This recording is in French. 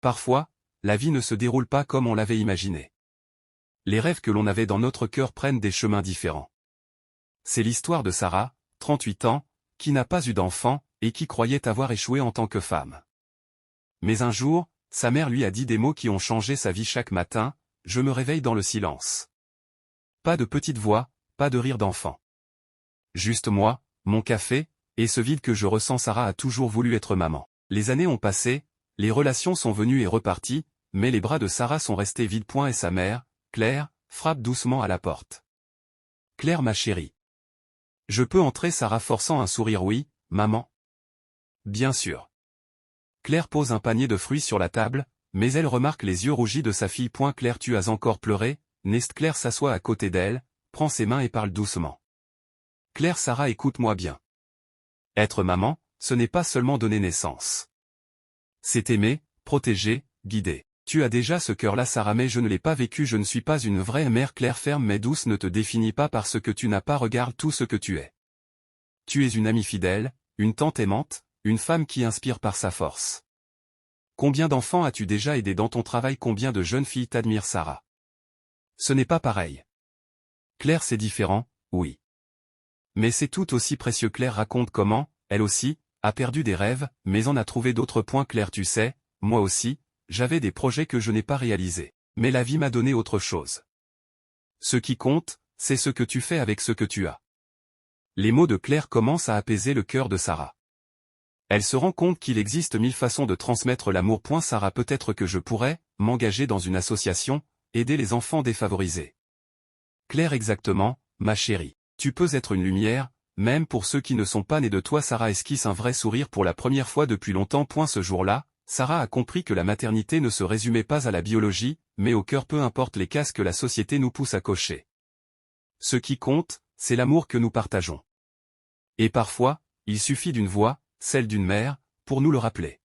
Parfois, la vie ne se déroule pas comme on l'avait imaginé. Les rêves que l'on avait dans notre cœur prennent des chemins différents. C'est l'histoire de Sarah, 38 ans, qui n'a pas eu d'enfant, et qui croyait avoir échoué en tant que femme. Mais un jour, sa mère lui a dit des mots qui ont changé sa vie chaque matin: « Je me réveille dans le silence. » Pas de petite voix, pas de rire d'enfant. Juste moi, mon café, et ce vide que je ressens. Sarah a toujours voulu être maman. Les années ont passé, les relations sont venues et reparties, mais les bras de Sarah sont restés vides. Et sa mère, Claire, frappe doucement à la porte. « Claire, ma chérie. Je peux entrer ?» Sarah forçant un sourire. « Oui, maman. » Bien sûr. Claire pose un panier de fruits sur la table, mais elle remarque les yeux rougis de sa fille. « Claire, tu as encore pleuré ?» Nest. Claire s'assoit à côté d'elle, prend ses mains et parle doucement. « Claire, Sarah, écoute-moi bien. Être maman, ce n'est pas seulement donner naissance. C'est aimer, protéger, guider. Tu as déjà ce cœur-là, Sarah, mais je ne l'ai pas vécu. Je ne suis pas une vraie mère. » Claire ferme mais douce. « Ne te définis pas par ce que tu n'as pas. Regarde tout ce que tu es. Tu es une amie fidèle, une tante aimante, une femme qui inspire par sa force. Combien d'enfants as-tu déjà aidé dans ton travail? Combien de jeunes filles t'admirent, Sarah? Ce n'est pas pareil. Claire, c'est différent, oui. Mais c'est tout aussi précieux. » Claire raconte comment, elle aussi, a perdu des rêves, mais en a trouvé d'autres. Claire, tu sais, moi aussi, j'avais des projets que je n'ai pas réalisés. Mais la vie m'a donné autre chose. Ce qui compte, c'est ce que tu fais avec ce que tu as. Les mots de Claire commencent à apaiser le cœur de Sarah. Elle se rend compte qu'il existe 1000 façons de transmettre l'amour. Sarah, peut-être que je pourrais m'engager dans une association, aider les enfants défavorisés. Claire, exactement, ma chérie. Tu peux être une lumière, même pour ceux qui ne sont pas nés de toi. Sarah esquisse un vrai sourire pour la première fois depuis longtemps. Ce jour-là, Sarah a compris que la maternité ne se résumait pas à la biologie, mais au cœur. Peu importe les cases que la société nous pousse à cocher. Ce qui compte, c'est l'amour que nous partageons. Et parfois, il suffit d'une voix, celle d'une mère, pour nous le rappeler.